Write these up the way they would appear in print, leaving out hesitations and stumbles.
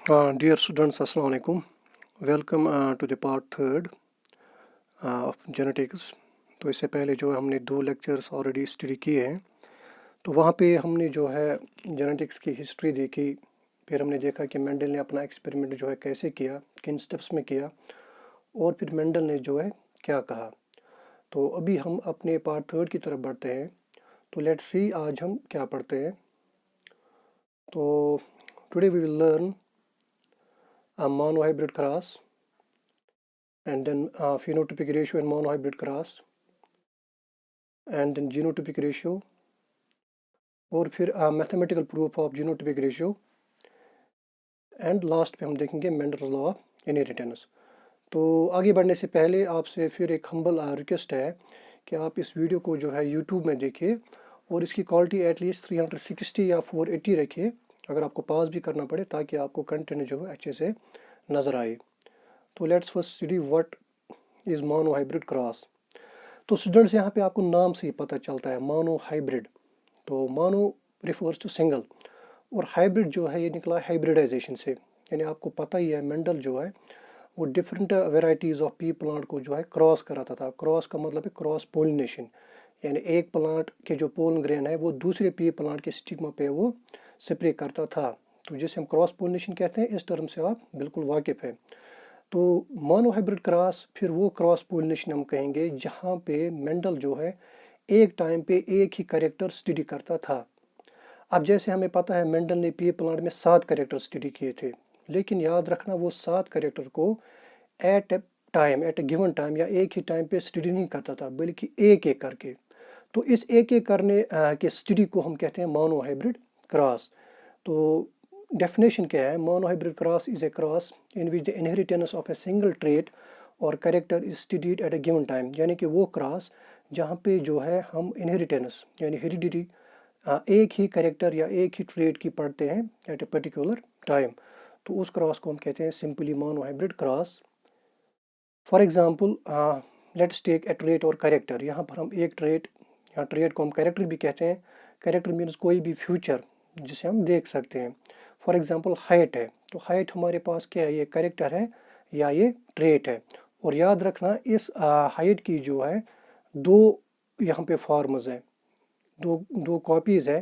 Dear students, Assalamu alaikum. Welcome to the part third of genetics. तो इससे पहले जो है हमने 2 लेक्चर्स ऑलरेडी स्टडी किए हैं। तो वहाँ पे हमने जो है जेनेटिक्स की हिस्ट्री देखी। फिर हमने देखा कि मेंडल ने अपना एक्सपेरिमेंट जो है कैसे किया, किन स्टेप्स में किया, और फिर मेंडल ने जो है क्या कहा। तो अभी हम अपने पार्ट थर्ड की तरफ बढ़ते हैं। तो लेट्स सी आज हम क्या पढ़ते हैं। तो today we will learn a monohybrid cross and then phenotypic ratio in monohybrid cross and then genotypic ratio और फिर mathematical proof of genotypic ratio and last पे हम देखेंगे मेंडल्स लॉ ऑफ इनहेरिटेंस। तो आगे बढ़ने से पहले आपसे फिर एक हम्बल रिक्वेस्ट है कि आप इस वीडियो को जो है यूट्यूब में देखिए और इसकी क्वालिटी एटलीस्ट 360 या 480 रखिए, अगर आपको पॉज भी करना पड़े, ताकि आपको कंटेंट जो है अच्छे से नज़र आए। तो let's first study what is mono hybrid cross. तो स्टूडेंट्स, यहाँ पे आपको नाम से ही पता चलता है मोनो हाइब्रिड। तो मोनो रिफर्स टू सिंगल और हाइब्रिड जो है ये निकला हाइब्रिडाइजेशन से। यानी आपको पता ही है मेंडल जो है वो different varieties of P plant को जो है क्रॉस कराता था। क्रॉस का मतलब है क्रॉस पोलिनेशन, यानी एक प्लांट के जो पोलन ग्रेन है वो दूसरे पी प्लांट के स्टिग्मा पे वो स्प्रे करता था। तो जिसे हम क्रॉस पोलिनेशन कहते हैं, इस टर्म से आप बिल्कुल वाकिफ़ हैं। तो मोनोहाइब्रिड क्रॉस फिर वो क्रॉस पोलिनेशन हम कहेंगे जहाँ पे मेंडल जो है एक टाइम पे एक ही कैरेक्टर स्टडी करता था। अब जैसे हमें पता है मेंडल ने पी प्लांट में 7 कैरेक्टर स्टडी किए थे, लेकिन याद रखना वो 7 कैरेक्टर को at a time, at a given time या एक ही टाइम पे स्टडी नहीं करता था, बल्कि एक एक करके। तो इस एक एक करने के स्टडी को हम कहते हैं मोनोहाइब्रिड क्रॉस। तो डेफिनेशन क्या है? Monohybrid cross is a cross in which the inheritance of a single trait और character is studied at a given time. यानी कि वो क्रॉस जहाँ पे जो है हम इनहेरिटेंस यानी हेरिडिटी एक ही कैरेक्टर या एक ही ट्रेट की पढ़ते हैं एट ए पर्टिकुलर टाइम। तो उस क्रॉस को हम कहते हैं simply monohybrid cross. For example let's take a trait और कैरेक्टर। यहाँ पर हम एक ट्रेट या ट्रेट को हम कैरेक्टर भी कहते हैं। कैरेक्टर मीन्स कोई भी फ्यूचर जिसे हम देख सकते हैं। फॉर एग्जांपल हाइट है, तो हाइट हमारे पास क्या है? ये कैरेक्टर है या ये ट्रेट है। और याद रखना इस हाइट की जो है दो यहाँ पे फॉर्म्स है, दो दो कॉपीज़ है,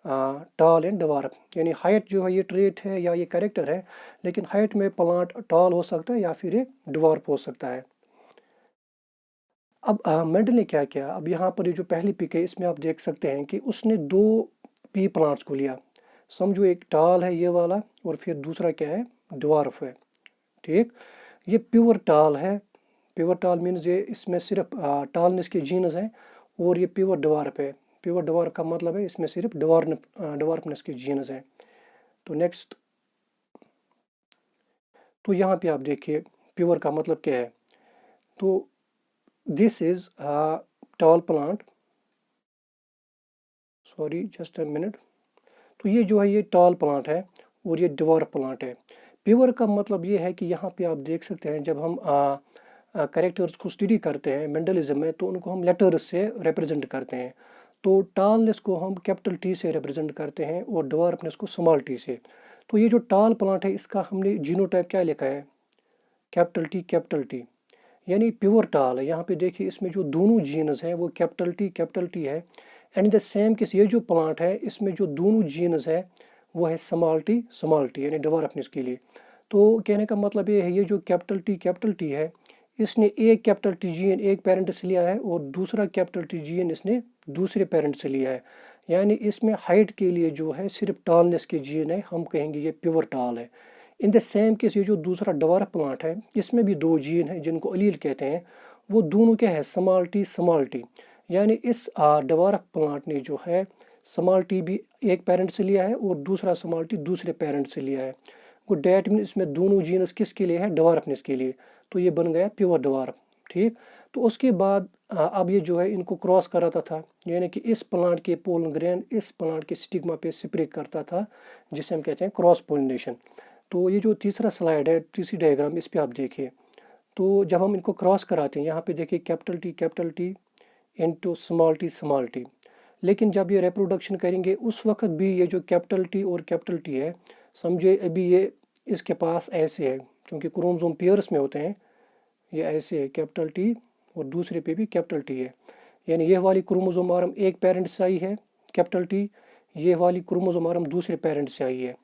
टॉल एंड डवार्फ। यानी हाइट जो है ये ट्रेट है या ये कैरेक्टर है, लेकिन हाइट में प्लांट टॉल हो सकता है या फिर ये डवार्फ हो सकता है। अब मेंडल ने क्या किया? अब यहाँ पर ये जो पहली पिक है इसमें आप देख सकते हैं कि उसने दो पी प्लांट्स को लिया। समझो एक टाल है ये वाला और फिर दूसरा क्या है? डवार्फ है। ठीक, ये प्योर टाल है। प्योर टाल मीन्स ये इसमें सिर्फ टालनेस के जीन्स हैं, और ये प्योर डवार्फ है। प्योर डवार्फ का मतलब है इसमें सिर्फ डवार्फनेस के जीन्स हैं। तो नेक्स्ट, तो यहाँ पे आप देखिए प्योर का मतलब क्या है। तो this is tall plant, sorry just a minute. तो ये जो है ये टॉल प्लांट है और ये डवार्फ प्लांट है। प्योर का मतलब ये है कि यहाँ पे आप देख सकते हैं जब हम कैरेक्टर्स को स्टडी करते हैं मेंडलिज्म में, तो उनको हम लेटर्स से रिप्रेजेंट करते हैं। तो टॉलनेस को हम कैपिटल टी से रिप्रेजेंट करते हैं और डवार्फनेस को स्मॉल टी से। तो ये जो टॉल प्लांट है इसका हमने जीनोटाइप क्या लिखा है? कैपिटल टी, यानी प्योर टाल है। यहाँ पे देखिए इसमें जो दोनों जीन्स हैं वो कैपिटल टी है। एंड द सेम केस ये जो प्लांट है इसमें जो दोनों जीन्स है वो है स्मॉल टी यानी डवार्फनेस के लिए। तो कहने का मतलब ये है ये जो कैपिटल टी है, इसने एक कैपिटल टी जीन एक पेरेंट से लिया है और दूसरा कैपिटल टी जीन इसने दूसरे पेरेंट से लिया है। यानी इसमें हाइट के लिए जो है सिर्फ टालनेस के जीन है, हम कहेंगे ये प्योर टाल है। इन द सेम केस ये जो दूसरा डवार्फ प्लांट है इसमें भी दो जीन हैं जिनको अलील कहते हैं। वो दोनों क्या है? Small T. यानी इस डवार्फ प्लांट ने जो है स्मॉल टी भी एक पेरेंट से लिया है और दूसरा स्मॉल टी दूसरे पेरेंट से लिया है। वो डैट मीन इसमें दोनों जीनस किसके लिए है? डवार्फनेस के लिए। तो ये बन गया प्योर डवार्फ। ठीक, तो उसके बाद अब ये जो है इनको क्रॉस कराता था, यानी कि इस प्लांट के पोलन ग्रेन इस प्लांट के स्टिग्मा पे स्प्रे करता था, जिसे हम कहते हैं क्रॉस पोलिनेशन। तो ये जो तीसरा स्लाइड है, तीसरी डायग्राम, इस पे आप देखिए। तो जब हम इनको क्रॉस कराते हैं यहाँ पे देखिए capital T into small T. लेकिन जब ये रिप्रोडक्शन करेंगे उस वक्त भी ये जो कैपिटल टी और कैपिटल टी है, समझे अभी ये इसके पास ऐसे है, क्योंकि क्रोमोसोम पेयर्स में होते हैं, ये ऐसे है कैपिटल टी और दूसरे पे भी कैपिटल टी है। यानी ये वाली क्रोमोसोम आर्म एक पेरेंट से आई है कैपिटल टी, ये वाली क्रोमोसोम आर्म दूसरे पेरेंट से आई है।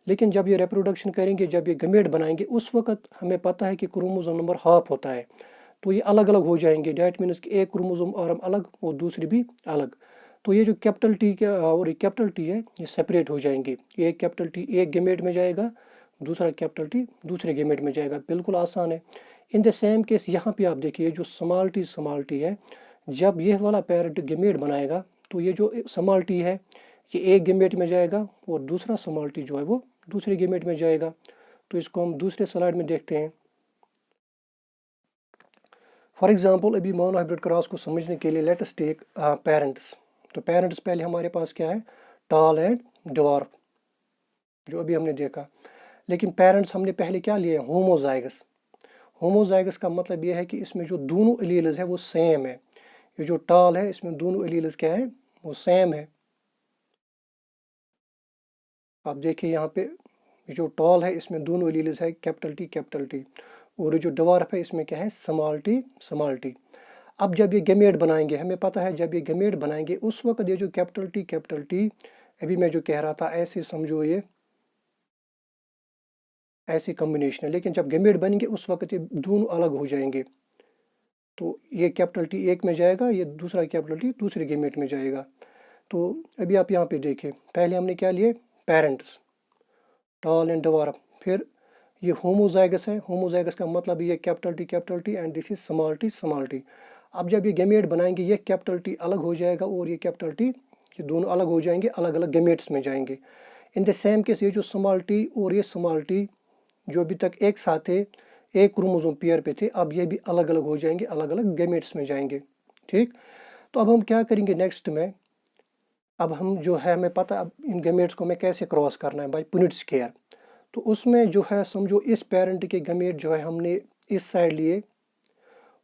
लेकिन जब ये रिप्रोडक्शन करेंगे, जब ये गमेट बनाएंगे, उस वक्त हमें पता है कि क्रोमोसोम नंबर हाफ होता है, तो ये अलग अलग हो जाएंगे। डैट मीन्स कि एक क्रोमोसोम आर्म अलग और दूसरी भी अलग। तो ये जो कैपिटल टी के और ये कैपिटल टी है, ये सेपरेट हो जाएंगे। एक कैपिटल टी एक गेमेट में जाएगा, दूसरा कैपिटल टी दूसरे गेमेट में जाएगा। बिल्कुल आसान है। इन द सेम केस यहाँ पे आप देखिए, जो स्मॉल टी है, जब ये वाला पेरेंट गेमेट बनाएगा, तो ये जो स्मॉल टी है, ये एक गेमेट में जाएगा और दूसरा स्मॉल टी जो है वो दूसरे गेमेट में जाएगा। तो इसको हम दूसरे स्लाइड में देखते हैं। फॉर एग्जाम्पल, अभी मोनो हाइब्रिड क्रॉस को समझने के लिए लेट अस टेक पेरेंट्स। तो पेरेंट्स पहले हमारे पास क्या है, टॉल एंड ड्वार्फ, जो अभी हमने देखा। लेकिन पेरेंट्स हमने पहले क्या लिए, होमोजाइगस। होमोजाइगस का मतलब यह है कि इसमें जो दोनों एलील्स है वो सेम है। ये जो टॉल है, इसमें दोनों एलील्स क्या है, वो सेम है। आप देखिए यहाँ पे, ये जो टॉल है इसमें दोनों एलील्स है कैपिटल टी, और ये जो ड्वार्फ है इसमें क्या है, स्मॉल टी। अब जब ये गेमेट बनाएंगे, हमें पता है जब ये गेमेट बनाएंगे उस वक्त ये जो कैपिटल टी, अभी मैं जो कह रहा था ऐसे समझो, ये ऐसी कॉम्बिनेशन है। लेकिन जब गेमेट बनेंगे उस वक्त ये दोनों अलग हो जाएंगे। तो ये कैपिटल टी एक में जाएगा, ये दूसरा कैपिटल टी दूसरे गेमेट में जाएगा। तो अभी आप यहाँ पे देखिए, पहले हमने क्या लिए, पेरेंट्स टॉल एंड ड्वार्फ। फिर ये होमोजाइगस है, होमोजाइगस का मतलब ये capital T and this is small T. अब जब ये गेमेट बनाएंगे, ये कैपिटल टी अलग हो जाएगा और ये कैपिटल टी, ये दोनों अलग हो जाएंगे, अलग अलग गेमेट्स में जाएंगे। इन द सेम केस ये जो स्मॉल टी और ये स्मॉल टी जो अभी तक एक साथ थे, एक क्रोमोसोम पेयर पे थे, अब ये भी अलग अलग हो जाएंगे, अलग अलग गेमेट्स में जाएंगे। ठीक। तो अब हम क्या करेंगे नेक्स्ट में, अब हम जो है, हमें पता अब इन गेमेट्स को हमें कैसे क्रॉस करना है, बाय पुनेट स्क्वायर। तो उसमें जो है समझो, इस पेरेंट के गेमेट जो है हमने इस साइड लिए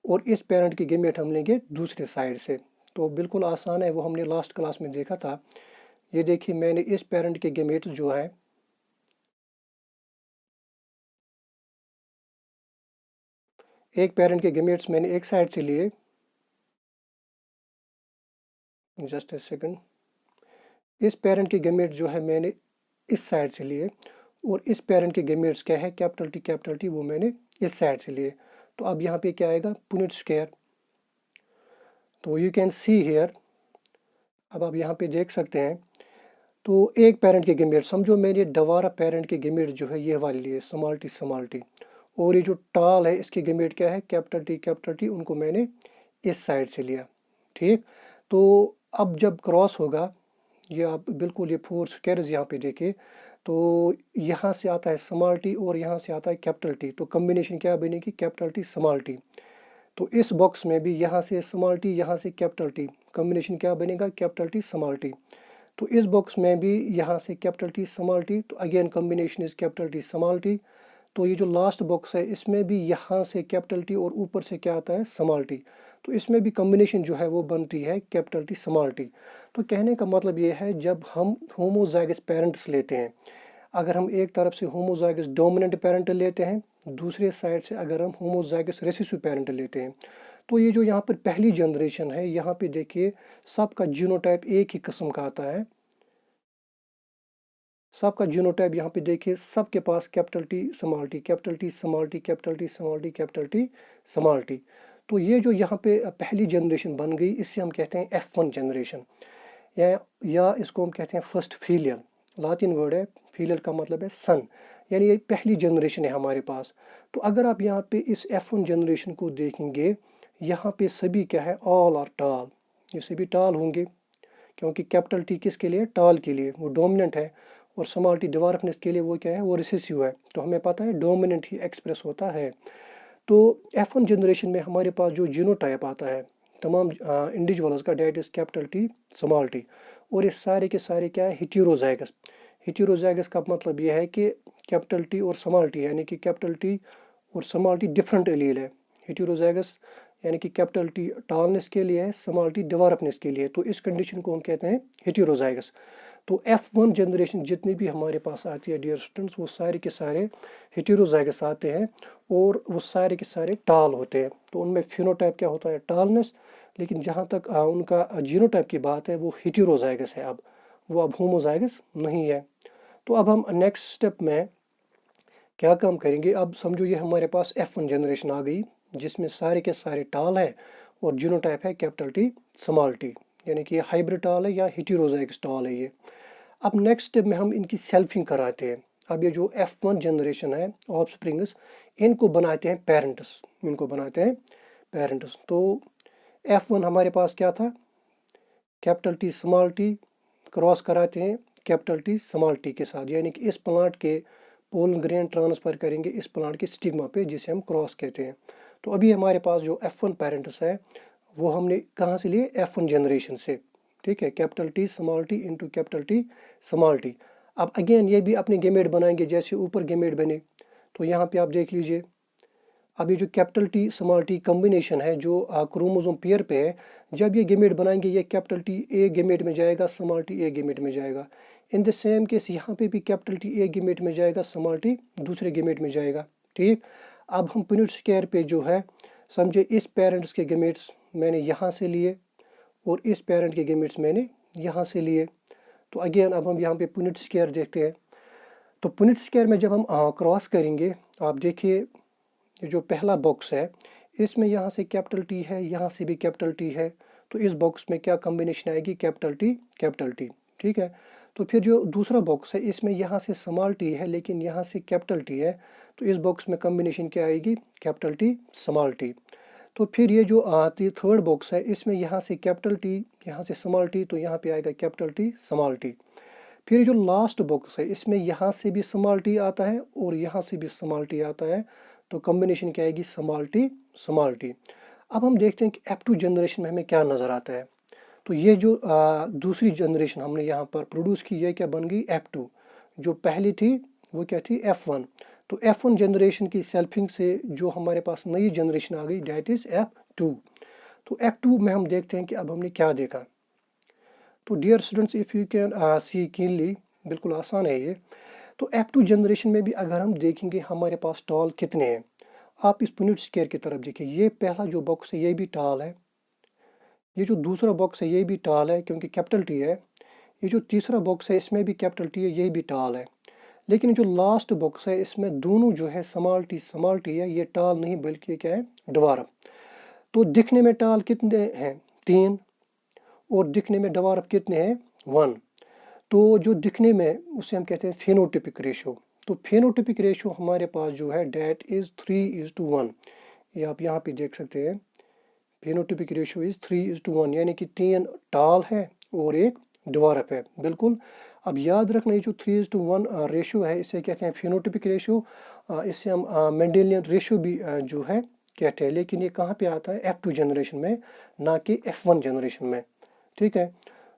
और इस पेरेंट के गेमेट हम लेंगे दूसरे साइड से। तो बिल्कुल आसान है, वो हमने लास्ट क्लास में देखा था। ये देखिए, मैंने इस पेरेंट के गेमेट जो है, एक पेरेंट के गेमेट्स मैंने एक साइड से लिए, जस्ट ए सेकंड। इस पेरेंट के गेमेट जो है मैंने इस साइड से लिए, और इस पेरेंट के गेमेट्स क्या है, कैपिटल टी वो मैंने इस साइड से लिए। तो अब यहाँ पे क्या आएगा, पुनेट स्क्वायर। तो यू कैन सी हेयर, अब आप यहाँ पे देख सकते हैं। तो एक पेरेंट के गेमेट, समझो मैंने दोबारा पेरेंट के गेमेट जो है ये वाले लिए, स्मॉल टी। और ये जो टाल है इसके गेमेट क्या है, कैपिटल टी, उनको मैंने इस साइड से लिया। ठीक। तो अब जब क्रॉस होगा, ये आप बिल्कुल ये फोर स्क्वायर्स यहाँ पे देखिए, तो यहाँ से आता है स्मॉल टी और यहाँ से आता है कैपिटल टी। तो कॉम्बिनेशन क्या बनेगी, कैपिटल टी स्मॉल टी। तो इस बॉक्स में भी यहाँ से स्मॉल टी, यहाँ से कैपिटल टी, कॉम्बिनेशन क्या बनेगा, कैपिटल टी स्मॉल टी। तो इस बॉक्स में भी यहाँ से कैपिटल टी स्मॉल टी, तो again combination is capital T small T. तो ये जो लास्ट बॉक्स है इसमें भी यहाँ से कैपिटल टी और ऊपर से क्या आता है, स्मॉल टी। तो इसमें भी कॉम्बिनेशन जो है वो बनती है कैपिटल टी स्मॉल टी। तो कहने का मतलब ये है, जब हम होमोजाइगस पेरेंट्स लेते हैं, अगर हम एक तरफ से होमोजाइगस डोमिनेंट पेरेंट लेते हैं, दूसरे साइड से अगर हम होमोजाइगस रेसिसिव पेरेंट लेते हैं, तो ये जो यहाँ पर पहली जनरेशन है, यहाँ पे देखिए सबका जीनोटाइप एक ही किस्म का आता है। सबका जीनोटाइप यहाँ पे देखिए, सबके पास capital T small T, capital T small T, capital T small T, capital T small T. तो ये जो यहाँ पे पहली जनरेशन बन गई, इससे हम कहते हैं F1 जनरेशन, या इसको हम कहते हैं फर्स्ट फीलियल। लातिन वर्ड है, फीलियल का मतलब है सन, यानी ये पहली जनरेशन है हमारे पास। तो अगर आप यहाँ पे इस F1 जनरेशन को देखेंगे, यहाँ पे सभी क्या है, ऑल आर टाल, ये सभी टाल होंगे, क्योंकि कैपिटल टी किसके लिए, टाल के लिए, वो डोमिनेंट है। और स्मॉल टी डिवार्फनेस के लिए वो क्या है, वो रिसेसिव है। तो हमें पता है डोमिनेंट ही एक्सप्रेस होता है। तो F1 जनरेशन में हमारे पास जो जीनोटाइप आता है तमाम इंडिविजुअल्स का, that is capital T small T, और ये सारे के सारे क्या है, हेटेरोजाइगस। हेटेरोजाइगस का मतलब यह है कि कैपिटल टी और स्मॉल टी, यानी कि कैपिटल टी और स्मॉल टी डिफरेंट एलील है। हेटेरोजाइगस यानी कि कैपिटल टी टालनेस के लिए है, स्मॉल टी डिवार्फनेस के लिए। तो इस कंडीशन को हम कहते हैं हेटेरोजाइगस। तो F1 जनरेशन जितनी भी हमारे पास आती है डियर स्टूडेंट्स, वो सारे के सारे हेटेरोजाइगस आते हैं और वो सारे के सारे टाल होते हैं। तो उनमें फिनोटाइप क्या होता है, टालनेस। लेकिन जहाँ तक उनका जीनोटाइप की बात है, वो हेटेरोजाइगस है, अब वो अब होमोजाइगस नहीं है। तो अब हम नेक्स्ट स्टेप में क्या काम करेंगे, अब समझो ये हमारे पास F1 जनरेशन आ गई जिसमें सारे के सारे टाल है और जीनोटाइप है कैपिटल टी स्मॉल टी, यानी कि ये हाइब्रिड टाल है या हेटेरोजाइगस टाल है ये। अब नेक्स्ट स्टेप में हम इनकी सेल्फिंग कराते हैं। अब ये जो F1 जनरेशन है ऑफस्प्रिंग्स, इनको बनाते हैं पेरेंट्स, इनको बनाते हैं पेरेंट्स। तो F1 हमारे पास क्या था, capital T small T cross कराते हैं कैपिटल टी स्मॉल टी के साथ, यानी कि इस प्लांट के पोलन ग्रेन ट्रांसफर करेंगे इस प्लांट के स्टिग्मा पे, जिसे हम क्रॉस कहते हैं। तो अभी हमारे पास जो F1 पेरेंट्स है वो हमने कहाँ से लिए, F1 जनरेशन से, ठीक है, capital T small T into capital T small T. अब अगेन ये भी अपने गेमेट बनाएंगे जैसे ऊपर गेमेट बने। तो यहाँ पे आप देख लीजिए, अब ये जो capital T small T combination है जो क्रोमोसोम पेयर पे है, जब ये गेमेट बनाएंगे ये कैपिटल टी ए गेमेट में जाएगा, स्मॉल टी ए गेमेट में जाएगा। इन द सेम केस यहाँ पे भी कैपिटल टी ए गेमेट में जाएगा, स्मॉल टी दूसरे गेमेट में जाएगा, ठीक। अब हम पुनेट स्क्वायर पे जो है, समझे इस पेरेंट्स के गेमेट्स मैंने यहाँ से लिए और इस पेरेंट के गेमेट्स मैंने यहाँ से लिए। तो अगेन अब हम यहाँ पे पुनेट स्क्वायर देखते हैं। तो पुनेट स्क्वायर में जब हम क्रॉस करेंगे, आप देखिए ये जो पहला बॉक्स है इसमें यहाँ से कैपिटल टी है, यहाँ से भी कैपिटल टी है। तो इस बॉक्स में क्या कॉम्बिनेशन आएगी, कैपिटल टी, ठीक है। तो फिर जो दूसरा बॉक्स है इसमें यहाँ से स्मॉल टी है लेकिन यहाँ से कैपिटल टी है, तो इस बॉक्स में कॉम्बिनेशन क्या आएगी, कैपिटल टी स्मॉल टी। तो फिर ये जो थर्ड बॉक्स है इसमें यहाँ से कैपिटल टी, यहाँ से स्मॉल टी, तो यहाँ पे आएगा कैपिटल टी स्मॉल टी। फिर जो लास्ट बॉक्स है इसमें यहाँ से भी स्मॉल टी आता है और यहाँ से भी स्मॉल टी आता है, तो कॉम्बिनेशन क्या आएगी, स्मॉल टी। अब हम देखते हैं कि F2 जनरेशन में हमें क्या नज़र आता है। तो ये जो दूसरी जनरेशन हमने यहाँ पर प्रोड्यूस की, ये क्या बन गई, F2। जो पहली थी वो क्या थी, F1। तो F1 जनरेशन की सेल्फिंग से जो हमारे पास नई जनरेशन आ गई, डैट इज़ F2। तो F2 में हम देखते हैं कि अब हमने क्या देखा। तो dear students, if you can see keenly, बिल्कुल आसान है ये। तो F2 जनरेशन में भी अगर हम देखेंगे हमारे पास टाल कितने हैं, आप इस पुनेट स्क्वायर की तरफ देखिए, ये पहला जो बॉक्स है ये भी टाल है, ये जो दूसरा बॉक्स है ये भी टाल है क्योंकि कैपिटल टी है, ये जो तीसरा बॉक्स है इसमें भी कैपिटल टी है, ये भी टाल है। लेकिन जो लास्ट बॉक्स है इसमें दोनों जो है स्मॉल टी है, ये टाल नहीं बल्कि क्या है, डवार्फ। तो दिखने में टाल कितने हैं, 3, और दिखने में डवार्फ कितने हैं, 1। तो जो दिखने में उसे हम कहते हैं फेनोटिपिक रेशो। तो फेनोटिपिक रेशो हमारे पास जो है डैट इज़ 3:1। ये आप यहाँ पे देख सकते हैं, फेनोटिपिक रेशो इज़ 3:1, यानी कि 3 टाल है और एक डवार्फ है, बिल्कुल। अब याद रखना ये जो 3:1 रेशो है इसे कहते हैं फेनोटिपिक रेशो। इससे हम मेंडेलियन रेशो भी जो है कहते हैं, लेकिन ये कहाँ पे आता है, F2 जनरेशन में, ना कि F1 जनरेशन में, ठीक है।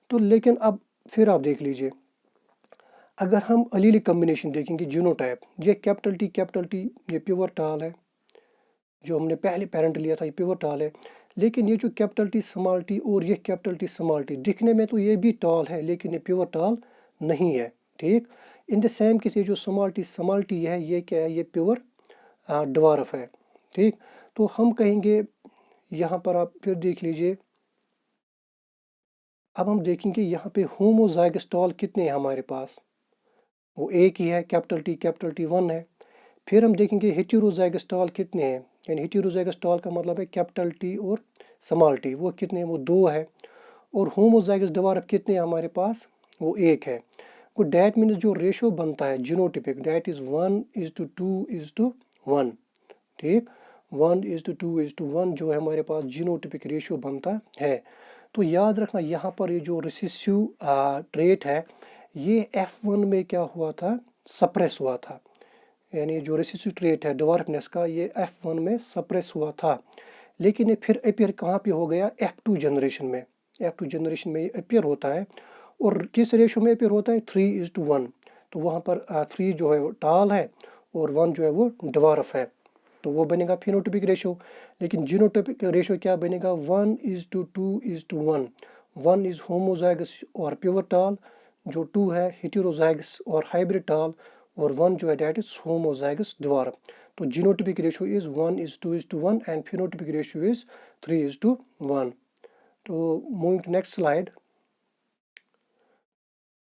तो लेकिन अब फिर आप देख लीजिए, अगर हम अलीली कॉम्बिनेशन देखेंगे जीनोटाइप, ये कैपिटल टी ये प्योर टाल है, जो हमने पहले पेरेंट लिया था ये प्योर टाल है। लेकिन ये जो कैपिटल टी स्मॉल टी और ये कैपिटल टी स्मॉल टी, दिखने में तो ये भी टाल है लेकिन ये प्योर टाल नहीं है, ठीक। इन द सेम केस ये जो स्मॉल टी है ये क्या है, ये प्योर डवार्फ है, ठीक। तो हम कहेंगे यहाँ पर आप फिर देख लीजिए, अब हम देखेंगे यहाँ पे होमोजाइगस टाल कितने हैं हमारे पास, वो एक ही है, कैपिटल टी 1 है। फिर हम देखेंगे हेटेरोजाइगस टाल कितने हैं, यानी हेटेरोजाइगस टाल का मतलब है कैपिटल टी और स्मॉल टी, वो कितने हैं, वो 2 है। और होमोजाइगस डवार्फ कितने हैं हमारे पास, वो 1 है। तो डैट मीन्स जो रेशो बनता है जीनोटिपिक, डैट इज़ 1:2:1, ठीक। 1:2:1 जो है हमारे पास जीनोटिपिक रेशो बनता है। तो याद रखना यहाँ पर ये जो रिसेसिव ट्रेट है ये F1 में क्या हुआ था, सप्रेस हुआ था, यानी जो रिसेसिव ट्रेट है डवार्फनेस का ये F1 में सप्रेस हुआ था। लेकिन ये फिर अपियर कहाँ पे हो गया, F2 जनरेशन में। F2 जनरेशन में ये अपियर होता है और किस रेशो में अपियर होता है, 3:1। तो वहाँ पर 3 जो है वो टाल है और 1 जो है वो डवार्फ है, तो वो बनेगा फिनोटिपिक रेशो। लेकिन जीनोटिपिक रेशो क्या बनेगा, 1:2:1। 1 इज़ होमोजाइगस और प्योर टाल, जो 2 है हेटेरोजाइगस और हाइब्रिड टाल, और 1 जो है डेट इज होमोजाइगस द्वारा। तो genotypic ratio is 1:2:1 and phenotypic ratio is 3:1। तो मूविंग टू नेक्स्ट स्लाइड।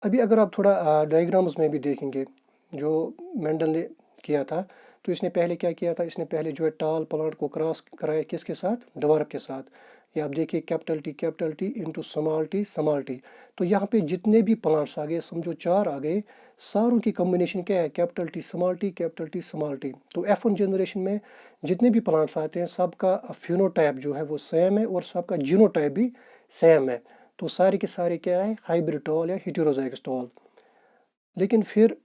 अभी अगर आप थोड़ा डायग्राम्स में भी देखेंगे जो मेंडल ने किया था, तो इसने पहले क्या किया था, इसने पहले जो है टाल प्लांट को क्रॉस कराया किसके साथ, ड्वार्फ के साथ। ये आप देखिए capital T into small T. तो यहाँ पे जितने भी प्लांट्स आ गए, समझो 4 आ गए, सारों की कॉम्बिनेशन क्या है, कैपिटल टी स्मॉल टी। तो F1 जनरेशन में जितने भी प्लांट्स आते हैं सबका फिनोटाइप जो है वो सेम है और सबका जीनोटाइप भी सेम है। तो सारे के सारे क्या है, हाइब्रिड टॉल या हेटेरोजाइगस टॉल। लेकिन फिर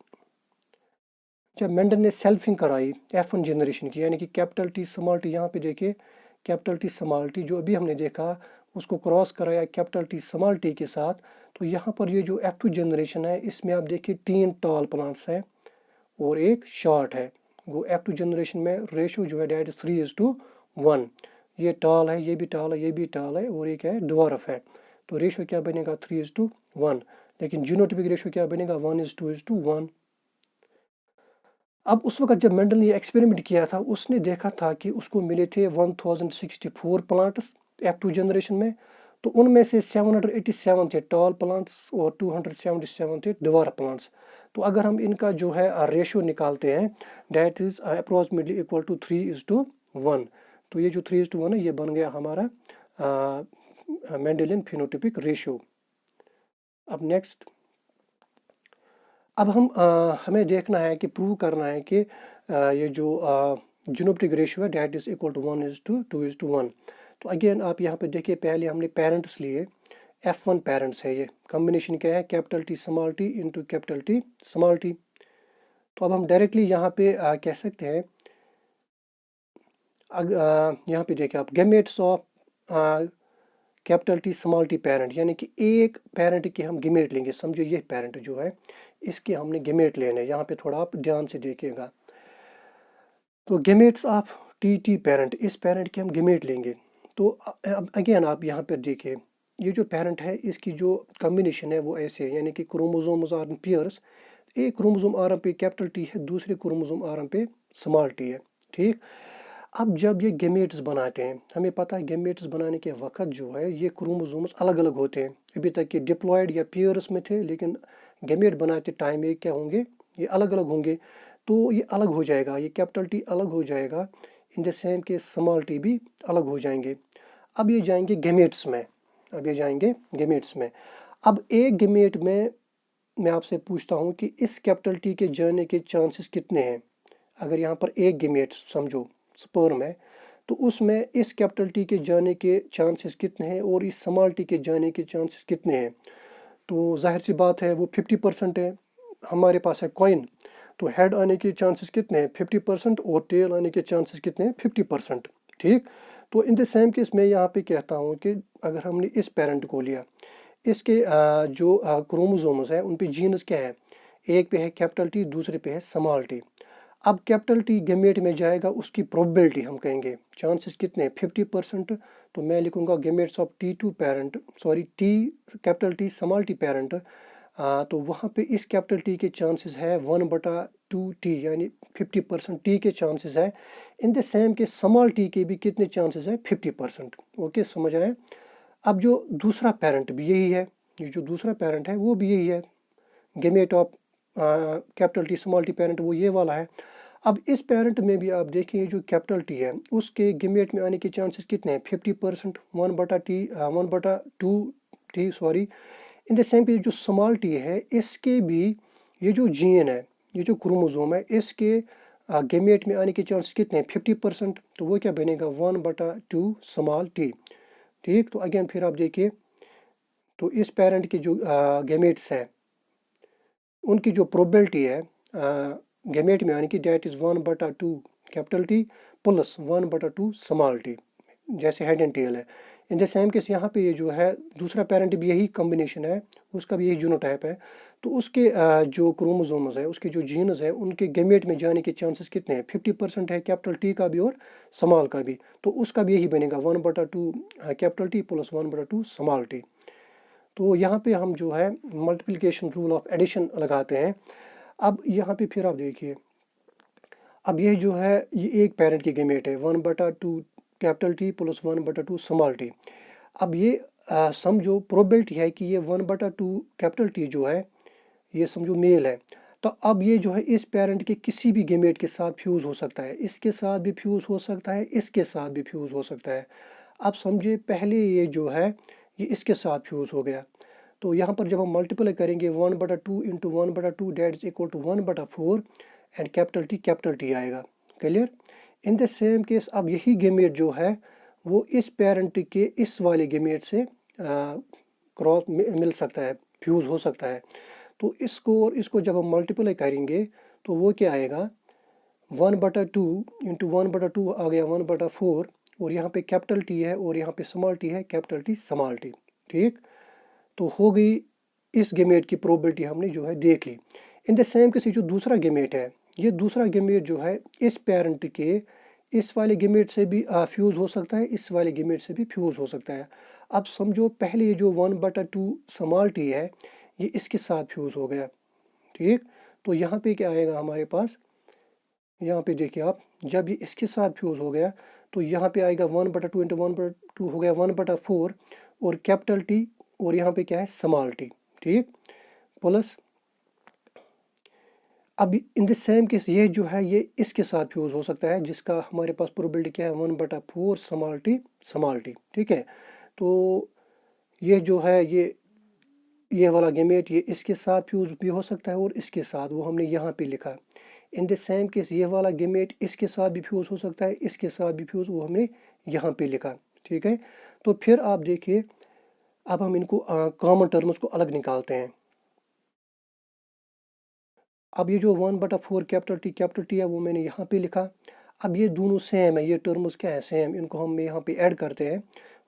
जब मेंडल ने सेल्फिंग कराई F1 जनरेशन की, यानी कि कैपिटल टी स्मॉल टी, यहाँ पे देखिए कैपिटल टी स्मॉल टी जो अभी हमने देखा, उसको क्रॉस कराया कैपिटल टी स्मॉल टी के साथ। तो यहाँ पर ये जो F2 जनरेशन है, इसमें आप देखिए 3 टॉल प्लांट्स हैं और एक शॉर्ट है। वो F2 जनरेशन में रेशियो जो है डेट इज 3:1। ये टॉल है, ये भी टॉल है, ये भी टॉल है, और ये क्या है, ड्वार्फ है। तो रेशियो क्या बनेगा, 3:1। लेकिन जीनोटिपिक रेशियो क्या बनेगा, 1:2:1। अब उस वक्त जब मेंडल ने एक्सपेरिमेंट किया था, उसने देखा था कि उसको मिले थे 1064 प्लांट्स F2 जनरेशन में। तो उनमें से 787 थे टॉल प्लांट्स और 277 थे ड्वार्फ प्लांट्स। तो अगर हम इनका जो है रेशियो निकालते हैं, that is approximately equal to 3:1। तो ये जो 3:1 है, ये बन गया हमारा मेंडेलियन फिनोटिपिक रेशियो। अब नेक्स्ट, अब हमें देखना है कि प्रूव करना है कि ये जो जीनोटिपिक रेशियो है डेट इज इक्वल टू 1:2:1। तो अगेन आप यहाँ पे देखिए, पहले हमने पेरेंट्स लिए, F1 पेरेंट्स है, ये कॉम्बिनेशन क्या है, capital T small T into capital T small T. तो अब हम डायरेक्टली यहाँ पे कह सकते हैं, यहाँ पे देखिए आप, gametes of capital T small T parent, यानी कि एक पेरेंट के हम गेमेट लेंगे। समझो ये पेरेंट जो है, इसके हमने गेमेट लेने, यहाँ पे थोड़ा आप ध्यान से देखिएगा। तो गेमेट्स ऑफ टी पेरेंट, इस पेरेंट के हम गेमेट लेंगे। तो अब अगेन आप यहाँ पर देखिए, ये जो पेरेंट है इसकी जो कॉम्बिनेशन है वो ऐसे है, यानी कि क्रोमोसोम्स आर इन पेयर्स। एक क्रोमोसोम आर्म पे कैपिटल टी है, दूसरे क्रोमोसोम आर्म पे स्मॉल टी है, ठीक। अब जब ये गेमेट्स बनाते हैं, हमें पता है गेमेट्स बनाने के वक्त जो है ये क्रोमोसोम्स अलग अलग होते हैं। अभी तक ये डिप्लॉयड या पेयर्स में थे, लेकिन गेमेट बनाते टाइम ये क्या होंगे, ये अलग अलग होंगे। तो ये अलग हो जाएगा, ये कैपिटल टी अलग हो जाएगा, इन द सेम के स्मॉल टी भी अलग हो जाएंगे। अब ये जाएंगे गेमेट्स में, अब ये जाएंगे गेमेट्स में। अब एक गेमेट में मैं आपसे पूछता हूँ कि इस कैपिटल टी के जाने के चांसेस कितने हैं। अगर यहाँ पर एक गेमेट समझो स्पर्म है, तो उसमें इस कैपिटल टी के जाने के चांसेस कितने हैं और इस स्मॉल टी के जाने के चांसेस कितने हैं। तो जाहिर सी बात है वो 50% है। हमारे पास है कॉइन, तो हेड आने के चांसेस कितने हैं, 50%, और टेल आने के चांसेस कितने हैं, 50%, ठीक। तो इन द सेम केस मैं यहाँ पे कहता हूँ कि अगर हमने इस पेरेंट को लिया, इसके जो क्रोमोसोम्स है उन पे जीनस क्या है, एक पे है कैपिटल टी, दूसरे पे है स्मॉल टी। अब कैपिटल टी गेमेट में जाएगा, उसकी प्रोबेबिलिटी हम कहेंगे चांसेस कितने, 50%। तो मैं लिखूंगा gametes of T2 parent, sorry T capital T small T parent. तो वहाँ पे इस कैपिटल टी के चांसेस है 1/2T, यानी 50% टी के चांसेस है। इन द सेम के स्मॉल टी के भी कितने चांसेस है, 50%। ओके, समझ आए। अब जो दूसरा पेरेंट भी यही है, ये जो दूसरा पेरेंट है वो भी यही है, gamete of capital T small T parent वो ये वाला है। अब इस पेरेंट में भी आप देखिए, जो कैपिटल टी है उसके गेमेट में आने के चांसेस कितने हैं, 50%, 1/2T, sorry. In the same पे जो स्मॉल टी है, इसके भी ये जो जीन है, ये जो क्रोमोसोम है, इसके गेमेट में आने के चांसेस कितने हैं, 50%। तो वो क्या बनेगा, 1/2 स्मॉल टी, ठीक। तो अगेन फिर आप देखिए, तो इस पेरेंट के जो गेमेट्स हैं उनकी जो प्रोबेबिलिटी है गेमेट में आने की, that is 1/2 capital T plus 1/2 small T, जैसे हेड एंड टेल है। इन द सेम केस यहाँ पे ये जो है दूसरा पेरेंट भी यही कॉम्बिनेशन है, उसका भी यही जीनोटाइप है। तो उसके जो क्रोमोसोम्स है, उसके जो जीन्स है, उनके गेमेट में जाने के चांसेस कितने हैं, 50% है कैपिटल टी का भी और स्मॉल का भी। तो उसका भी यही बनेगा 1/2 capital T plus 1/2 small T. तो यहाँ पे हम जो है मल्टीप्लिकेशन रूल ऑफ एडिशन लगाते हैं। अब यहाँ पे फिर आप देखिए, अब ये जो है ये एक पेरेंट की गेमेट है 1/2 capital T plus 1/2 small T. अब ये समझो प्रोबेबिलिटी है कि ये 1/2 कैपिटल टी जो है ये समझो मेल है। तो अब ये जो है इस पेरेंट के किसी भी गेमेट के साथ फ्यूज़ हो सकता है, इसके साथ भी फ्यूज़ हो सकता है, इसके साथ भी फ्यूज़ हो सकता है। अब समझिए पहले ये जो है ये इसके साथ फ्यूज़ हो गया, तो यहाँ पर जब हम मल्टीप्लाई करेंगे 1/2 into 1/2 that is equal to 1/4 and capital T आएगा। Clear. In the same case अब यही गेमेट जो है वो इस पेरेंट के इस वाले गेमेट से क्रॉस मिल सकता है, फ्यूज़ हो सकता है। तो इसको और इसको जब हम मल्टीप्लाई करेंगे तो वो क्या आएगा 1/2 इंटू 1/2 आ गया 1/4 और यहाँ पे कैपिटल टी है और यहाँ पे स्मॉल टी है, कैपिटल टी स्मॉल टी। ठीक, तो हो गई इस गेमेट की प्रोबेबिलिटी हमने जो है देख ली। इन द सेम केस जो दूसरा गेमेट है, ये दूसरा गेमेट जो है इस पेरेंट के इस वाले गेमेट से भी फ्यूज़ हो सकता है, इस वाले गेमेट से भी फ्यूज़ हो सकता है। अब समझो पहले ये जो 1/2 स्मॉल टी है ये इसके साथ फ्यूज़ हो गया। ठीक, तो यहाँ पे क्या आएगा हमारे पास, यहाँ पे देखिए आप, जब ये इसके साथ फ्यूज़ हो गया तो यहाँ पे आएगा 1/2 इंटू 1/2 हो गया 1/4 और कैपिटल टी और यहाँ पे क्या है स्मॉल टी। ठीक, प्लस अब इन द सेम केस ये जो है ये इसके साथ फ्यूज़ हो सकता है, जिसका हमारे पास प्रोबेबिलिटी क्या है 1/4 स्मॉल टी। ठीक है, तो ये जो है ये वाला गेमेट ये इसके साथ फ्यूज़ भी हो सकता है और इसके साथ, वो हमने यहाँ पे लिखा। इन द सेम केस ये वाला गेमेट इसके साथ भी फ्यूज़ हो सकता है, इसके साथ भी फ्यूज़, वो हमने यहाँ पे लिखा। ठीक है, तो फिर आप देखिए अब हम इनको कॉमन टर्म्स को अलग निकालते हैं। अब ये जो 1/4 कैपिटल टी है वो मैंने यहाँ पे लिखा। अब ये दोनों सेम है, ये टर्म्स क्या है सेम, इनको हम यहाँ पे ऐड करते हैं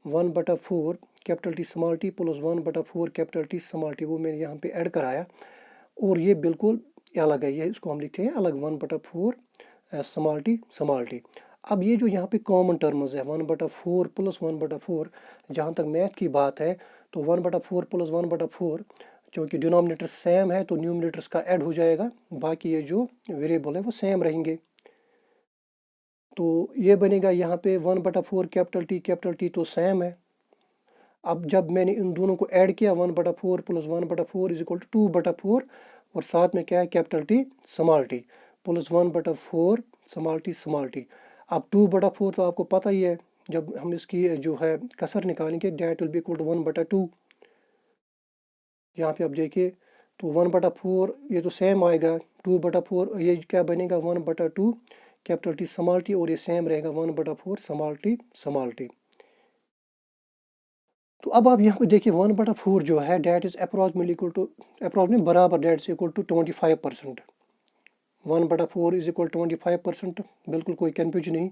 1/4 capital T small T plus 1/4 capital T small T, वो मैंने यहाँ पे ऐड कराया और ये बिल्कुल अलग है, ये इसको हम लिखते हैं अलग 1/4 स्मॉल टी। अब ये जो यहाँ पे कॉमन टर्म्स है 1/4 प्लस 1/4, जहाँ तक मैथ की बात है तो 1/4 प्लस 1/4 क्योंकि डिनोमिनेटर सेम है तो न्यूमिनेटर्स का ऐड हो जाएगा, बाकी ये जो वेरिएबल है वो सेम रहेंगे। तो ये बनेगा यहाँ पे 1/4 कैपिटल टी तो सेम है। अब जब मैंने इन दोनों को ऐड किया 1/4 प्लस 1/4 इज इक्वल टू 2/4 और साथ में क्या है capital T small T plus 1/4 small T. अब 2/4 तो आपको पता ही है, जब हम इसकी जो है कसर निकालेंगे that will be equal to 1/2। यहाँ पे आप देखिए तो 1/4 ये तो सेम आएगा, 2/4 ये क्या बनेगा 1/2 कैपिटल टी स्मॉल टी और ये सेम रहेगा 1/4 स्मॉल टी। तो अब आप यहाँ पे देखिए 1/4 जो है that is approximately equal to, approximately बराबर that is equal to 25%। 1/4 is equal 25%, बिल्कुल कोई कन्फ्यूजन नहीं।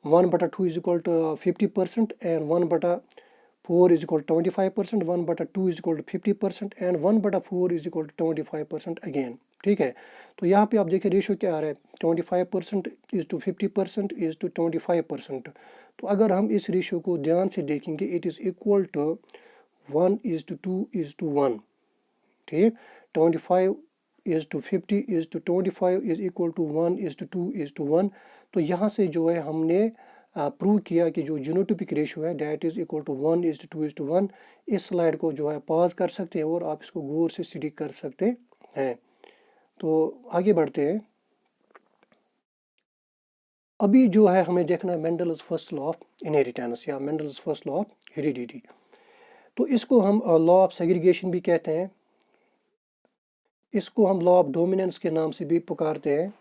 1/2 is equal to 50% and 1/4 is equal 25%, 1/2 is equal to 50% and 1/4 is equal to 25% again. ठीक है, तो यहाँ पे आप देखिए रेशियो क्या आ रहा है 25% इज टू 50% इज टू 25%। तो अगर हम इस रेशियो को ध्यान से देखेंगे इट इज़ इक्वल टू 1:2:1। ठीक, 25 is to 50 is to 25 is equal to 1:2:1। तो यहाँ से जो है हमने प्रूव किया कि जो जीनोटाइपिक रेशियो है डेट इज इक्वल टू 1:2:1। इस स्लाइड को जो है पॉज कर सकते हैं और आप इसको गौर से स्टडी कर सकते हैं। तो आगे बढ़ते हैं। अभी जो है हमें देखना है Mendel's first law of inheritance या Mendel's first law of heredity. तो इसको हम लॉ ऑफ सेग्रीगेशन भी कहते हैं, इसको हम लॉ ऑफ डोमिनेंस के नाम से भी पुकारते हैं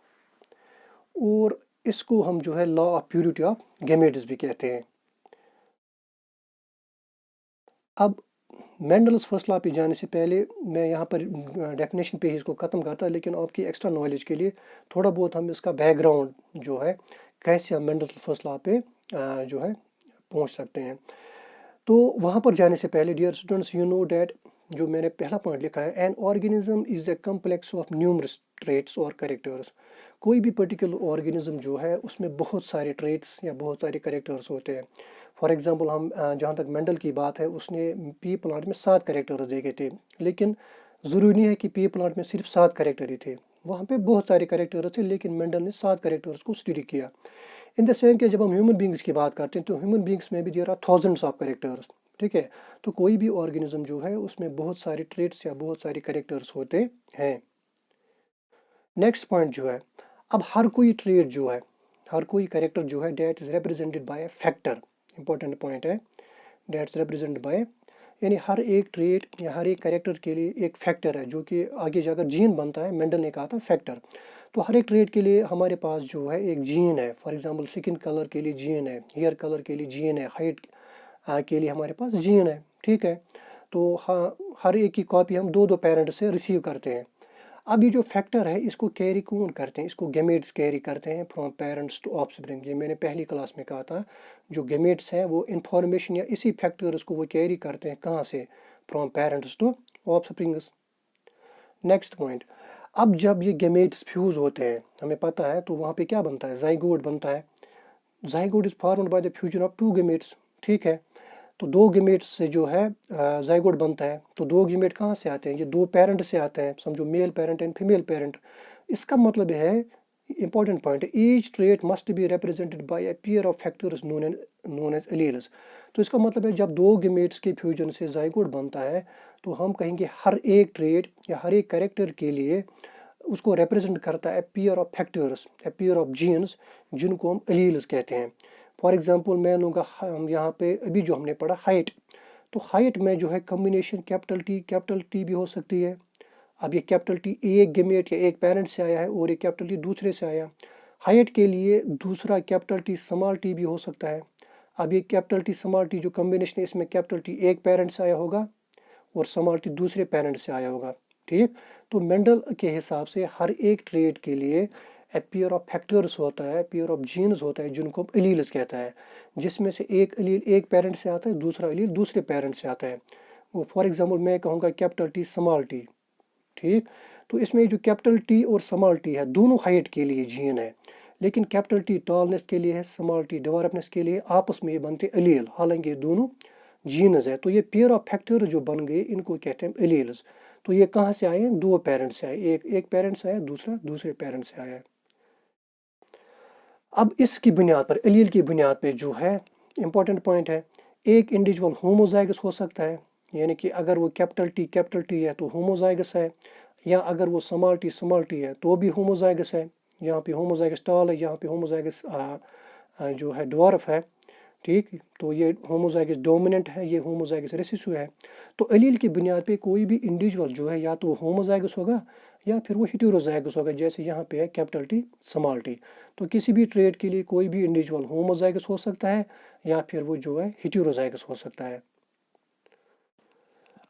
और इसको हम जो है law of purity of gametes भी कहते हैं। अब मेंडल्स फर्स्ट लॉ पे जाने से पहले मैं यहाँ पर डेफिनेशन पे ही इसको ख़त्म करता, लेकिन आपकी एक्स्ट्रा नॉलेज के लिए थोड़ा बहुत हम इसका बैकग्राउंड जो है कैसे हम मेंडल्स फर्स्ट लॉ पे जो है पहुँच सकते हैं। तो वहाँ पर जाने से पहले dear students you know that, जो मैंने पहला पॉइंट लिखा है, an organism is a complex of numerous traits और करेक्टर्स। कोई भी पर्टिकुलर ऑर्गेनिज्म जो है उसमें बहुत सारे ट्रेट्स या बहुत सारे करेक्टर्स होते हैं। फॉर एग्जांपल हम जहाँ तक मेंडल की बात है, उसने पी प्लांट में 7 करेक्टर्स देखे थे, लेकिन ज़रूरी नहीं है कि पी प्लांट में सिर्फ 7 करेक्टर ही थे, वहाँ पे बहुत सारे करेक्टर्स थे, लेकिन मेंडल ने 7 करेक्टर्स को स्टडी किया। इन द सेम के जब हम ह्यूमन बींग्स की बात करते हैं तो ह्यूमन बींग्स में भी there are thousands of characters. ठीक है, तो कोई भी ऑर्गेनिज्म जो है उसमें बहुत सारे ट्रेट्स या बहुत सारे करेक्टर्स होते हैं। नेक्स्ट पॉइंट जो है, अब हर कोई ट्रेट जो है, हर कोई करेक्टर जो है that is represented by a factor. Important point है, डेट्स रिप्रेजेंटेड बाय, यानी हर एक ट्रेट या हर एक करेक्टर के लिए एक फैक्टर है जो कि आगे जाकर जीन बनता है। मेंडल ने कहा था फैक्टर। तो हर एक ट्रेट के लिए हमारे पास जो है एक जीन है। फॉर एग्जांपल स्किन कलर के लिए जीन है, हेयर कलर के लिए जीन है, हाइट के लिए हमारे पास जीन है। ठीक है, तो हर एक की कॉपी हम दो दो पेरेंट से रिसीव करते हैं। अब ये जो फैक्टर है इसको कैरी कौन करते हैं? इसको गेमेट्स कैरी करते हैं फ्रॉम पेरेंट्स टू ऑफस्प्रिंग। ये मैंने पहली क्लास में कहा था, जो गेमेट्स हैं वो इंफॉर्मेशन या इसी फैक्टर्स को वो कैरी करते हैं कहाँ से? From parents to offsprings. Next point, अब जब ये गेमेट्स फ्यूज होते हैं, हमें पता है, तो वहाँ पे क्या बनता है? जाइगोट बनता है। Zygote is formed by the fusion of two gametes. ठीक है, तो दो गेमेट्स से जो है जाइगोट बनता है। तो दो गेमेट कहाँ से आते हैं? ये दो पेरेंट से आते हैं, समझो male parent and female parent. इसका मतलब है, इंपॉर्टेंट पॉइंट है, each trait must be represented by a pair of factors known as alleles. तो इसका मतलब है जब दो गेमेट्स के फ्यूजन से जाइगोट बनता है तो हम कहेंगे हर एक ट्रेट या हर एक कैरेक्टर के लिए उसको रिप्रेजेंट करता है pair of factors, a pair of genes, जिनको हम एलील्स कहते हैं। फॉर एग्जांपल मैं लूँगा, हम यहाँ पे अभी जो हमने पढ़ा हाइट, तो हाइट में जो है कॉम्बिनेशन कैपिटल टी भी हो सकती है। अब ये कैपिटल टी एक गेमेट या एक पेरेंट से आया है और एक कैपिटल टी दूसरे से आया। हाइट के लिए दूसरा कैपिटल टी स्मॉल टी भी हो सकता है। अब ये कैपिटल टी स्मॉल टी जो कॉम्बिनेशन है, इसमें कैपिटल टी एक पेरेंट से आया होगा और स्मॉल टी दूसरे पेरेंट से आया होगा। ठीक, तो मेंडल के हिसाब से हर एक ट्रेट के लिए ए पेयर ऑफ फैक्टर्स होता है, पेयर ऑफ जीन्स होता है, जिनको एलील्स कहता है, जिसमें से एक एलील एक पेरेंट से आता है, दूसरा एलील दूसरे पेरेंट से आता है। वो फॉर एग्जांपल मैं कहूँगा कैपिटल टी स्मॉल टी। ठीक, तो इसमें जो कैपिटल टी और स्मॉल टी है दोनों हाइट के लिए जीन है, लेकिन कैपिटल टी टॉलनेस के लिए है, स्मॉल टी डेवलपनेस के लिए, आपस में ये बनते एलील, हालांकि ये दोनों जीन्स है। तो ये पेयर ऑफ फैक्टर जो बन गए इनको कहते हैं एलील्स। तो ये कहाँ से आए हैं? दो पेरेंट से आए, एक एक पेरेंट से आया, दूसरा दूसरे पेरेंट से आया है। अब इसकी बुनियाद पर, एलील की बुनियाद पे जो है, इंपॉर्टेंट पॉइंट है, एक इंडिविजुअल होमोजाइगस हो सकता है, यानी कि अगर वो कैपिटल टी है तो होमोजाइगस है, या अगर वो स्मॉल टी है तो भी होमोजाइगस है। यहाँ पे होमोजाइगस टॉल है, यहाँ पे होमोजाइगस जो है ड्वार्फ है। ठीक, तो ये होमोजाइगस डोमिनेंट है, ये होमोजाइगस रिसेसिव है। तो एलील की बुनियाद पे कोई भी इंडिविजुअल जो है या तो होमोजाइगस होगा या फिर वो हेटेरोजाइगस होगा, जैसे यहाँ पे है कैपिटल टी स्मॉल टी। तो किसी भी ट्रेट के लिए कोई भी इंडिविजुअल होमोजाइगस हो सकता है या फिर वो जो है हेटेरोजाइगस हो सकता है।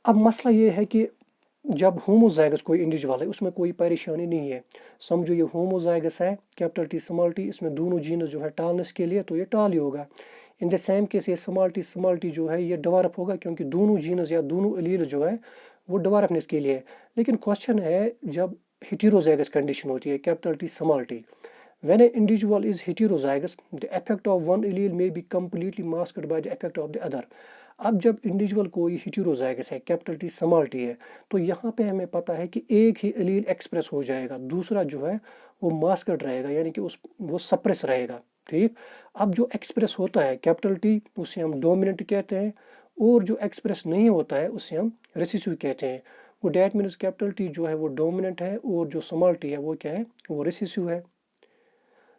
अब मसला ये है कि जब होमोजाइगस कोई इंडिविजुअल है उसमें कोई परेशानी नहीं है। समझो ये होमोजाइगस है, कैपिटल टी स्मॉल टी, इसमें दोनों जीनस जो है टॉलनेस के लिए, तो ये टॉल ही होगा। इन द सेम केस ये स्मॉल टी जो है ये डवार्फ होगा, क्योंकि दोनों जीनस या दोनों एलील जो है वो डवार्फनेस के लिए है। लेकिन क्वेश्चन है, जब हेटेरोजाइगस कंडीशन होती है, capital T small T, when an individual is heterozygous, the effect of one allele may be completely masked by the effect of the other. अब जब इंडिविजुअल कोई हेटेरोजाइगस है, कैपिटल टी स्मॉल टी है, तो यहाँ पे हमें पता है कि एक ही एलील एक्सप्रेस हो जाएगा, दूसरा जो है वो मास्कड रहेगा, यानी कि वो सप्रेस रहेगा। ठीक, अब जो एक्सप्रेस होता है कैपिटल टी, उसे हम डोमिनेंट कहते हैं, और जो एक्सप्रेस नहीं होता है उसे हम रिसेसिव कहते हैं। वो डैट मीन्स कैपिटल टी जो है वो डोमिनेंट है और जो स्मॉल टी है वो क्या है? वो रिसेसिव है।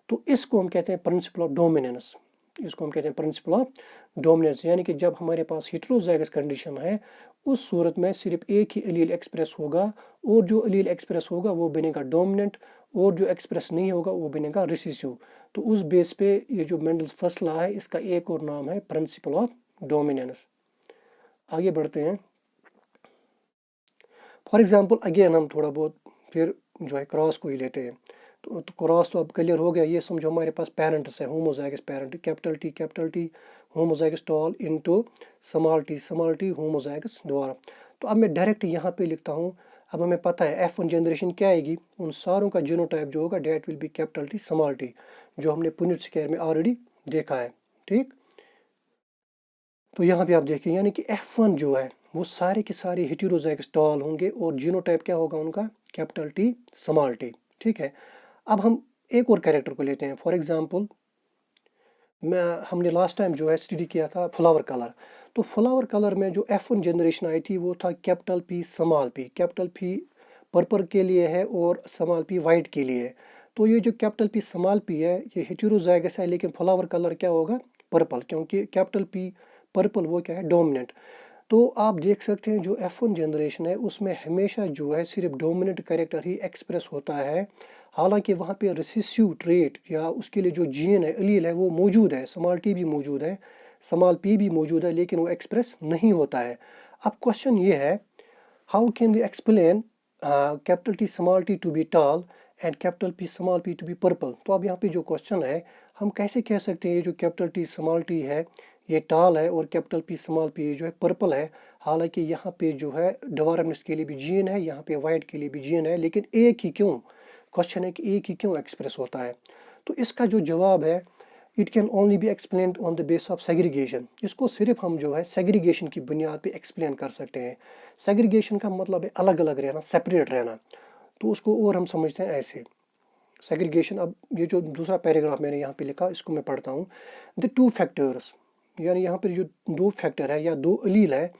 तो इसको हम कहते हैं प्रिंसिपल ऑफ डोमिनेंस। इसको हम कहते हैं प्रिंसिपल ऑफ डोमिनेंस, यानी कि जब हमारे पास हेटेरोजाइगस कंडीशन है, उस सूरत में सिर्फ एक ही एलील एक्सप्रेस होगा, और जो एलील एक्सप्रेस होगा वो बनेगा डोमिनेंट, और जो एक्सप्रेस नहीं होगा वो बनेगा रिसेसिव। तो उस बेस पे ये जो मेंडल्स फर्स्ट लॉ है, इसका एक और नाम है प्रिंसिपल ऑफ डोमिनेंस। आगे बढ़ते हैं। फॉर एग्जाम्पल अगेन हम थोड़ा बहुत फिर जो है क्रॉस को ही लेते हैं। तो क्रॉस तो अब क्लियर हो गया। ये समझो हमारे पास पेरेंट्स है, homozygous parent, capital T homozygous tall into small T homozygous dwarf. तो अब मैं डायरेक्ट यहाँ पे लिखता हूँ, अब हमें पता है F1 जनरेशन क्या आएगी, उन सारों का जीनोटाइप जो होगा that will be capital T small T, जो हमने पुनेट स्क्वायर में ऑलरेडी देखा है। ठीक, तो यहाँ पे आप देखिए यानी कि F1 जो है वो सारे के सारे हेटेरोजाइगस टॉल होंगे और जीनोटाइप क्या होगा उनका, कैपिटल टी स्मॉल टी। ठीक है, अब हम एक और कैरेक्टर को लेते हैं। फॉर एग्जांपल हमने लास्ट टाइम जो है स्टडी किया था फ्लावर कलर। तो फ्लावर कलर में जो F1 जनरेशन आई थी वो था capital P small P. Capital P purple के लिए है और स्मॉल पी वाइट के लिए है। तो ये जो कैपिटल पी स्मॉल पी है ये हेटेरोजाइगस है, लेकिन फ्लावर कलर क्या होगा, पर्पल, क्योंकि कैपिटल पी पर्पल वो क्या है, डोमिनेंट। तो आप देख सकते हैं जो F1 जनरेशन है उसमें हमेशा जो है सिर्फ डोमिनेंट कैरेक्टर ही एक्सप्रेस होता है। हालांकि वहाँ पे रिसेसिव ट्रेट या उसके लिए जो जीन है, एलील है, वो मौजूद है, स्मॉल टी भी मौजूद है, स्मॉल पी भी मौजूद है, लेकिन वो एक्सप्रेस नहीं होता है। अब क्वेश्चन ये है, how can we explain capital T small T to be tall and capital P small P to be purple. तो अब यहाँ पे जो क्वेश्चन है, हम कैसे कह सकते हैं ये जो कैपिटल टी स्मॉल टी है ये टॉल है और कैपिटल पी स्मॉल पी जो है पर्पल है। हालांकि यहाँ पे जो है डवार्फनेस के लिए भी जीन है, यहाँ पे वाइट के लिए भी जीन है, लेकिन एक ही क्यों, क्वेश्चन है कि एक ही क्यों एक्सप्रेस होता है। तो इसका जो जवाब है, it can only be explained on the base of segregation. इसको सिर्फ हम जो है सेग्रीगेशन की बुनियाद पे एक्सप्लेन कर सकते हैं। सेग्रीगेशन का मतलब है अलग अलग रहना, सेपरेट रहना। तो उसको और हम समझते हैं ऐसे सेग्रीगेशन। अब ये जो दूसरा पैराग्राफ मैंने यहाँ पे लिखा इसको मैं पढ़ता हूँ। द टू फैक्टर्स, यानी यहाँ पर जो दो फैक्टर है या दो अलील है,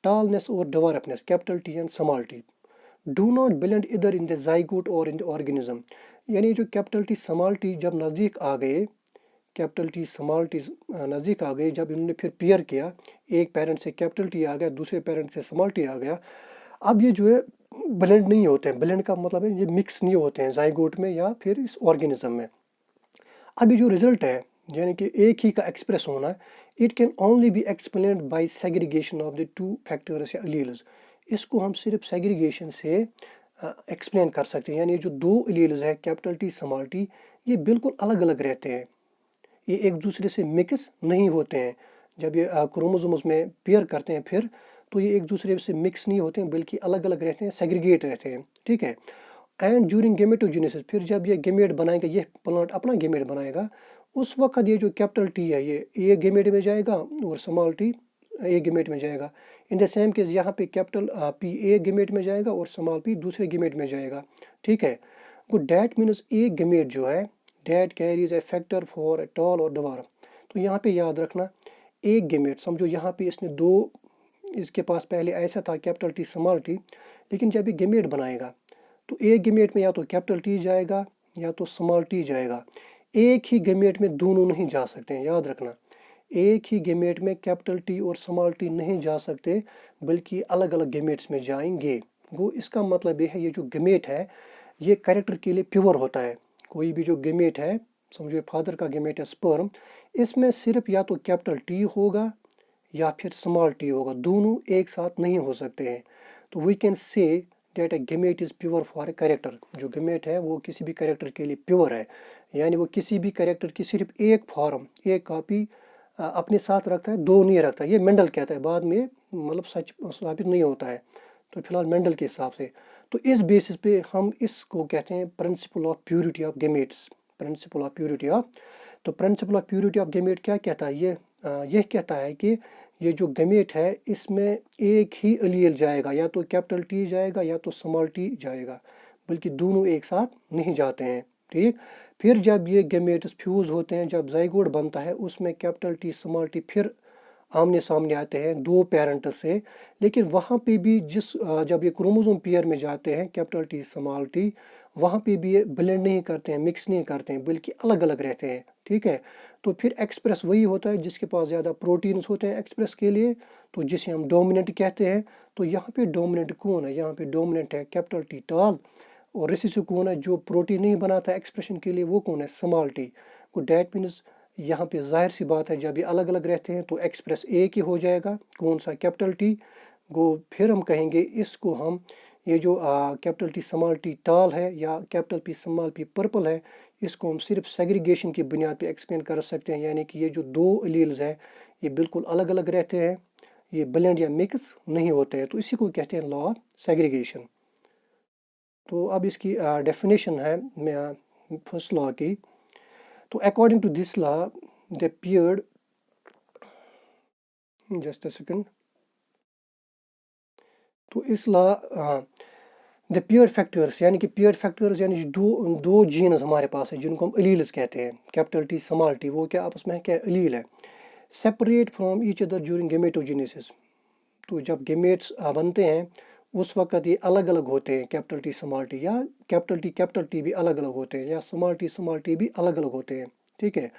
टॉलनेस और dwarfness, capital T and small T, do not blend इधर इन द जाइगोट और इन द ऑर्गेनिज्म। यानी जो कैपिटल टी स्मॉल टी जब नज़दीक आ गए, कैपिटल टी स्मॉल टी नज़दीक आ गए, जब इन्होंने फिर पेयर किया, एक पेरेंट से कैपिटल टी आ गया, दूसरे पेरेंट से स्मॉल टी आ गया, अब ये जो है ब्लेंड नहीं होते हैं। ब्लेंड का मतलब है ये मिक्स नहीं होते हैं जाइगोट में या फिर इस ऑर्गेनिज्म में। अब ये जो रिजल्ट है यानी कि एक ही का एक्सप्रेस होना, it can only be explained bye segregation of the two factors या अलील्स। इसको हम सिर्फ सेग्रीगेशन से एक्सप्लेन कर सकते हैं। यानी जो दो अलील्स है कैपिटल टी स्मॉल टी, ये बिल्कुल अलग अलग रहते हैं, ये एक दूसरे से मिक्स नहीं होते हैं। जब ये क्रोमोसोम्स में पेयर करते हैं फिर, तो ये एक दूसरे से मिक्स नहीं होते हैं, बल्कि अलग अलग रहते हैं, सेग्रीगेट रहते हैं। ठीक है, एंड ड्यूरिंग गेमेटोजेनेसिस, फिर जब ये गेमेट बनाएगा, ये प्लांट अपना गेमेट बनाएगा, उस वक्त ये जो कैपिटल टी है ये गेमेट में जाएगा और स्मॉल टी ए गेमेट में जाएगा। इन द सेम केस यहाँ पे कैपिटल पी ए गेमेट में जाएगा और स्मॉल पी दूसरे गेमेट में जाएगा। ठीक है, good, that means A gamete जो है that carries A factor for a tall और डवार्फ। तो यहाँ पे याद रखना, एक गेमेट समझो यहाँ पे इसने दो, इसके पास पहले ऐसा था कैपिटल टी स्मॉल टी, लेकिन जब ये गेमेट बनाएगा तो एक गेमेट में या तो कैपिटल टी जाएगा या तो स्मॉल टी जाएगा। एक ही गेमेट में दोनों नहीं जा सकते हैं, याद रखना, एक ही गेमेट में कैपिटल टी और स्मॉल टी नहीं जा सकते, बल्कि अलग अलग गेमेट्स में जाएंगे। वो इसका मतलब ये है ये जो गेमेट है ये कैरेक्टर के लिए प्योर होता है। कोई भी जो गेमेट है, समझो फादर का गेमेट है स्पर्म, इसमें सिर्फ या तो कैपिटल टी होगा या फिर स्मॉल टी होगा, दोनों एक साथ नहीं हो सकते हैं। तो we can say that a gamete is pure for a character. जो गेमेट है वो किसी भी कैरेक्टर के लिए प्योर है, यानी वो किसी भी कैरेक्टर की सिर्फ एक फॉर्म, एक कॉपी अपने साथ रखता है, दो नहीं रखता। ये मेंडल कहता है, बाद में मतलब सच साबित नहीं होता है, तो फिलहाल मेंडल के हिसाब से। तो इस बेसिस पे हम इसको कहते हैं principle of purity of gametes, principle of purity of. तो principle of purity of gamete क्या कहता है, ये कहता है कि ये जो गेमेट है इसमें एक ही अलील जाएगा, या तो कैपिटल टी जाएगा या तो स्मॉल टी जाएगा, बल्कि दोनों एक साथ नहीं जाते हैं। ठीक, फिर जब ये गेमेट्स फ्यूज होते हैं, जब जाइगोट बनता है, उसमें कैपिटल टी स्मॉल टी फिर आमने सामने आते हैं दो पेरेंट से। लेकिन वहाँ पे भी जब ये क्रोमोसोम पेयर में जाते हैं कैपिटल टी स्मॉल टी, वहाँ पे भी ये ब्लेंड नहीं करते हैं, मिक्स नहीं करते हैं, बल्कि अलग अलग रहते हैं। ठीक है, तो फिर एक्सप्रेस वही होता है जिसके पास ज़्यादा प्रोटीन्स होते हैं एक्सप्रेस के लिए, तो जिसे हम डोमिनेंट कहते हैं। तो यहाँ पे डोमिनेंट कौन है, यहाँ पे डोमिनेंट है कैपिटल टी टॉल, और रिसेसिव कौन है जो प्रोटीन नहीं बनाता एक्सप्रेशन के लिए, वो कौन है, स्मॉल टी को। डैट मीन्स यहाँ पे जाहिर सी बात है जब ये अलग अलग रहते हैं तो एक्सप्रेस एक ही हो जाएगा, कौन सा, कैपिटल टी को। फिर हम कहेंगे इसको हम ये जो capital T small T tall है या capital P small P purple है, इसको हम सिर्फ सेग्रीगेशन की बुनियाद पे एक्सप्लेन कर सकते हैं। यानी कि ये जो दो अलील्स है ये बिल्कुल अलग अलग रहते हैं, ये ब्लेंड या मिक्स नहीं होते हैं, तो इसी को कहते हैं लॉ ऑफ सेग्रीगेशन। तो अब इसकी डेफिनेशन है फर्स्ट लॉ की। तो according to this law the period, just a second, तो इस लॉ द पीरियड फैक्टर्स, यानी कि पीरियड फैक्टर्स यानी दो दो जीन्स हमारे पास है जिनको हम अलील्स कहते हैं, कैपिटल टी स्मॉल टी, वो क्या आपस में क्या अलील है, separate from each other during gametogenesis. तो जब गेमेट्स बनते हैं उस वक्त ये अलग अलग होते हैं, कैपिटल टी स्मॉल टी, या कैपिटल टी भी अलग अलग होते हैं, या स्मॉल टी भी अलग अलग होते हैं, ठीक है।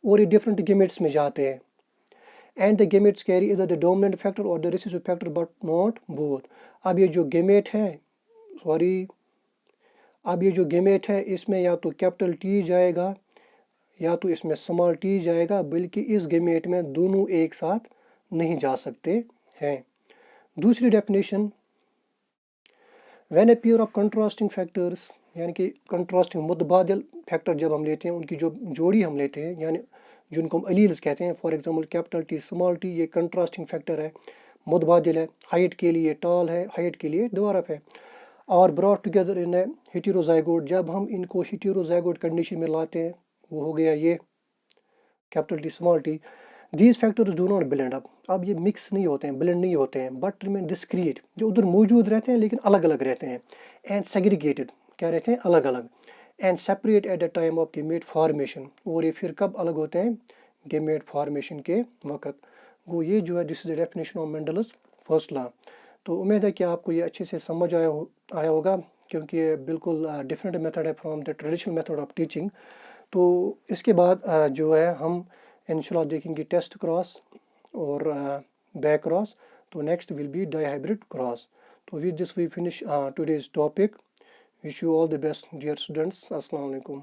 और ये डिफरेंट गेमेट्स में जाते हैं। एंड द गेमेट्स कैरी इधर द डोमिनेंट फैक्टर और the recessive factor but not both. अब ये जो गेमेट है, सॉरी, अब ये जो गेमेट है इसमें या तो कैपिटल टी जाएगा या तो इसमें स्मॉल टी जाएगा, बल्कि इस गेमेट में दोनों एक साथ नहीं जा सकते हैं। दूसरी definition, when A pair of contrasting factors, यानी कि कंट्रास्टिंग मुतबादिल फैक्टर जब हम लेते हैं, उनकी जो जोड़ी हम लेते हैं, यानी जिनको हम अलील्स कहते हैं, for example capital T small T, ये कंट्रास्टिंग फैक्टर है, मुतबादिल है, हाइट के लिए टॉल है, हाइट के लिए ड्वार्फ है, और ब्रॉट टुगेदर इन ए हेटेरोजाइगोट, जब हम इनको हेटेरोजाइगोट कंडीशन में लाते हैं, वो हो गया ये capital T small T. These factors do not blend up, अब ये मिक्स नहीं होते हैं, ब्लेंड नहीं होते हैं, बट रिमेन डिस्क्रीट, जो उधर मौजूद रहते हैं लेकिन अलग अलग रहते हैं, एंड सेग्रीगेटेड, क्या रहते हैं, अलग अलग, and separate at the time of gamete formation, और ये फिर कब अलग होते हैं, गेमेट फॉर्मेशन के वक्त। वो ये जो है, this is the definition of Mendel's first law. तो उम्मीद है कि आपको ये अच्छे से समझ आया होगा, क्योंकि ये बिल्कुल डिफरेंट मेथड है from the traditional method of teaching. तो इसके बाद जो है हम इंशाल्लाह देखेंगे टेस्ट क्रॉस और बैक क्रॉस। तो next will be dihybrid cross. तो with this we finish today's topic. Wish you all the best dear students. अस्सलाम वालेकुम।